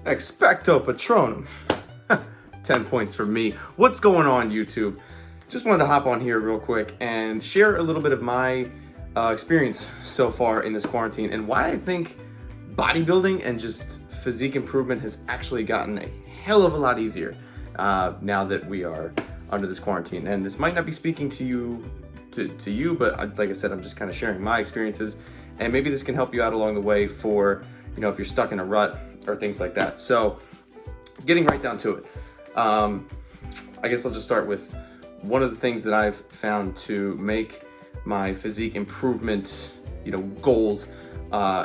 Expecto Patronum. 10 points for me. What's going on, YouTube? Just wanted to hop on here real quick and share a little bit of my experience so far in this quarantine and why I think bodybuilding and just physique improvement has actually gotten a hell of a lot easier now that we are under this quarantine. And this might not be speaking to you, but like I said, I'm just kind of sharing my experiences, and maybe this can help you out along the way for, you know, if you're stuck in a rut or things like that. So getting right down to it, I guess I'll just start with one of the things that I've found to make my physique improvement, goals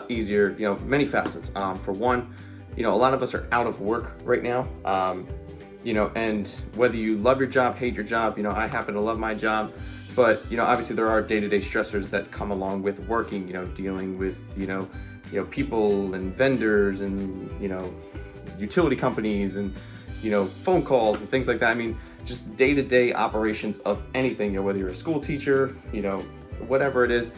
easier, many facets. For one, a lot of us are out of work right now, and whether you love your job, hate your job, I happen to love my job, but, obviously there are day-to-day stressors that come along with working, dealing with, people and vendors and, utility companies and, phone calls and things like that. I mean, just day-to-day operations of anything, whether you're a school teacher, whatever it is,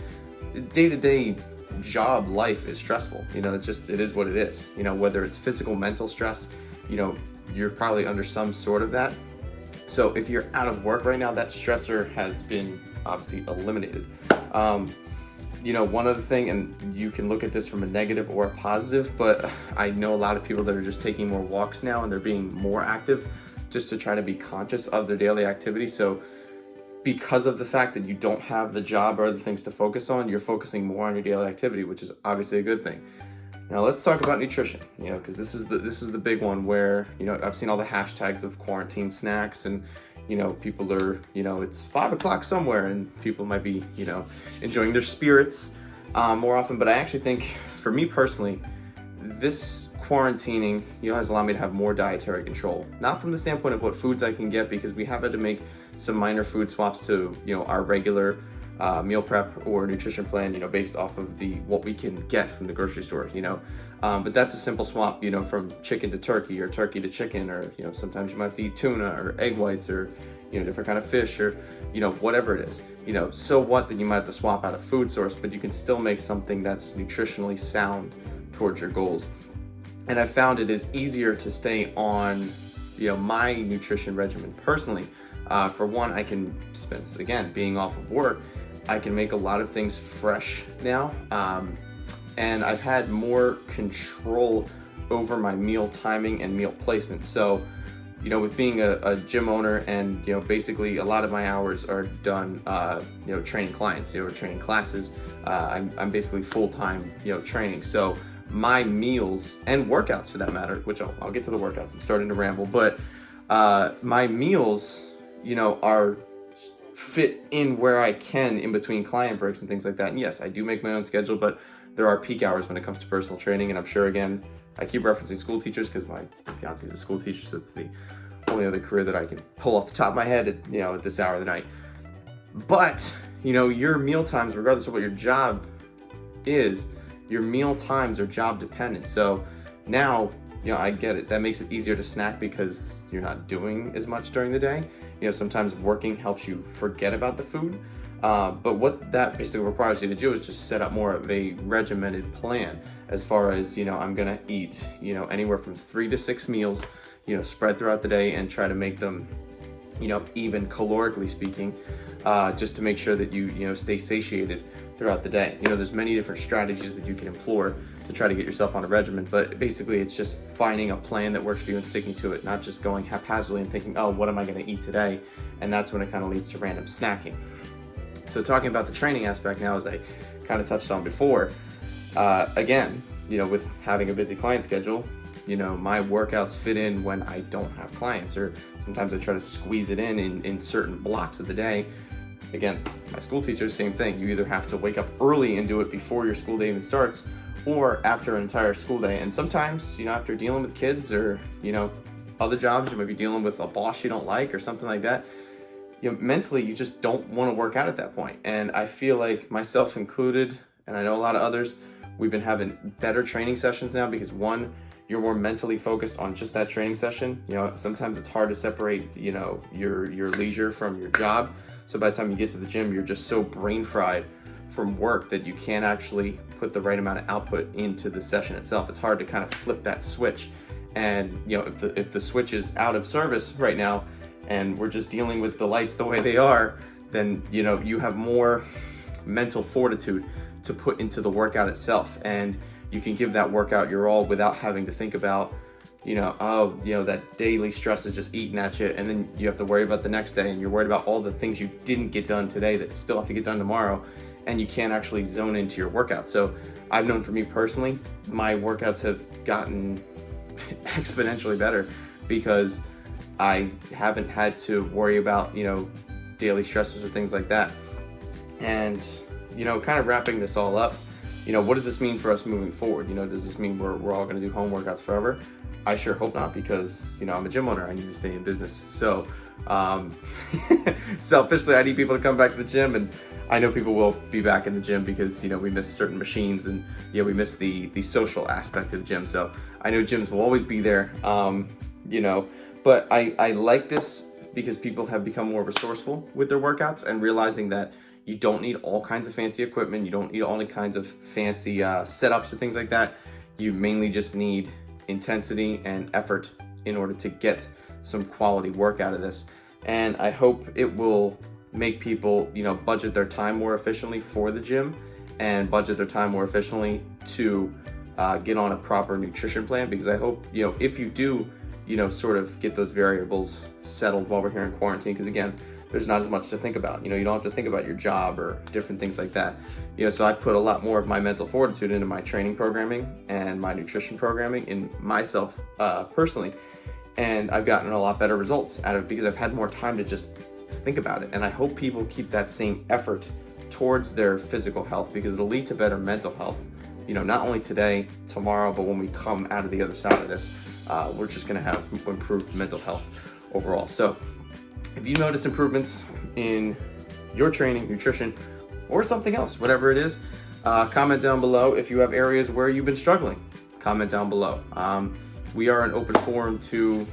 day-to-day job life is stressful. It is what it is. Whether it's physical, mental stress, you're probably under some sort of that. So if you're out of work right now, that stressor has been obviously eliminated. One other thing, and you can look at this from a negative or a positive, but I know a lot of people that are just taking more walks now and they're being more active just to try to be conscious of their daily activity. So because of the fact that you don't have the job or other things to focus on, you're focusing more on your daily activity, which is obviously a good thing. Now let's talk about nutrition, because this is the big one where, I've seen all the hashtags of quarantine snacks and, people are, it's 5 o'clock somewhere and people might be, enjoying their spirits more often. But I actually think, for me personally, this quarantining, has allowed me to have more dietary control. Not from the standpoint of what foods I can get, because we have had to make some minor food swaps to, our regular meal prep or nutrition plan, based off of what we can get from the grocery store, but that's a simple swap, from chicken to turkey or turkey to chicken, or, sometimes you might have to eat tuna or egg whites or, different kind of fish or, whatever it is, so what that you might have to swap out a food source, but you can still make something that's nutritionally sound towards your goals. And I found it is easier to stay on, my nutrition regimen personally. For one, I can spend, again, being off of work, I can make a lot of things fresh now, and I've had more control over my meal timing and meal placement. So, with being a gym owner and, basically a lot of my hours are done, training clients, or training classes. I'm basically full-time, training. So my meals and workouts, for that matter, which I'll get to the workouts, I'm starting to ramble, but my meals, are fit in where I can in between client breaks and things like that. And yes, I do make my own schedule, but there are peak hours when it comes to personal training. And I'm sure, again, I keep referencing school teachers because my fiance is a school teacher, so it's the only other career that I can pull off the top of my head at, at this hour of the night. But, your meal times, regardless of what your job is, your meal times are job dependent. So now, I get it. That makes it easier to snack because you're not doing as much during the day. Sometimes working helps you forget about the food. But what that basically requires you to do is just set up more of a regimented plan as far as, I'm going to eat, anywhere from 3 to 6 meals, spread throughout the day, and try to make them, even calorically speaking, just to make sure that you stay satiated throughout the day. There's many different strategies that you can employ to try to get yourself on a regimen, but basically it's just finding a plan that works for you and sticking to it, not just going haphazardly and thinking, oh, what am I going to eat today? And that's when it kind of leads to random snacking. So talking about the training aspect now, as I kind of touched on before, again, with having a busy client schedule, my workouts fit in when I don't have clients, or sometimes I try to squeeze it in certain blocks of the day. Again, my school teacher, same thing. You either have to wake up early and do it before your school day even starts, or after an entire school day. And sometimes, after dealing with kids or, other jobs, you might be dealing with a boss you don't like or something like that, mentally, you just don't want to work out at that point. And I feel like, myself included, and I know a lot of others, we've been having better training sessions now because, one, you're more mentally focused on just that training session. Sometimes it's hard to separate, your leisure from your job. So by the time you get to the gym, you're just so brain fried from work that you can't actually put the right amount of output into the session itself. It's hard to kind of flip that switch And if the switch is out of service right now and we're just dealing with the lights the way they are, then you have more mental fortitude to put into the workout itself, and you can give that workout your all without having to think about that daily stress is just eating at you, and then you have to worry about the next day, and you're worried about all the things you didn't get done today that still have to get done tomorrow, and you can't actually zone into your workout. So I've known for me personally, my workouts have gotten exponentially better because I haven't had to worry about daily stresses or things like that. And kind of wrapping this all up, what does this mean for us moving forward? Does this mean we're all going to do home workouts forever? I sure hope not, because I'm a gym owner. I need to stay in business. So selfishly, I need people to come back to the gym, and I know people will be back in the gym because we miss certain machines, and we miss the social aspect of the gym. So I know gyms will always be there, but I like this because people have become more resourceful with their workouts and realizing that you don't need all kinds of fancy equipment. You don't need all kinds of fancy setups or things like that. You mainly just need intensity and effort in order to get some quality work out of this. And I hope it will make people, budget their time more efficiently for the gym and budget their time more efficiently to get on a proper nutrition plan. Because I hope, if you do, sort of get those variables settled while we're here in quarantine, because again, there's not as much to think about. You don't have to think about your job or different things like that. So I've put a lot more of my mental fortitude into my training programming and my nutrition programming in myself personally. And I've gotten a lot better results out of it because I've had more time to just think about it. And I hope people keep that same effort towards their physical health, because it'll lead to better mental health. Not only today, tomorrow, but when we come out of the other side of this, we're just gonna have improved mental health overall. So if you noticed improvements in your training, nutrition, or something else, whatever it is, comment down below. If you have areas where you've been struggling, comment down below. We are an open forum to,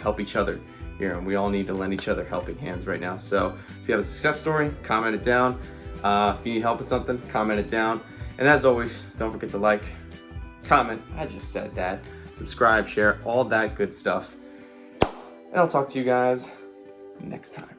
help each other here, and we all need to lend each other helping hands right now. So if you have a success story, comment it down. If you need help with something, comment it down. And as always, don't forget to like, comment, I just said that, subscribe, share, all that good stuff. And I'll talk to you guys next time.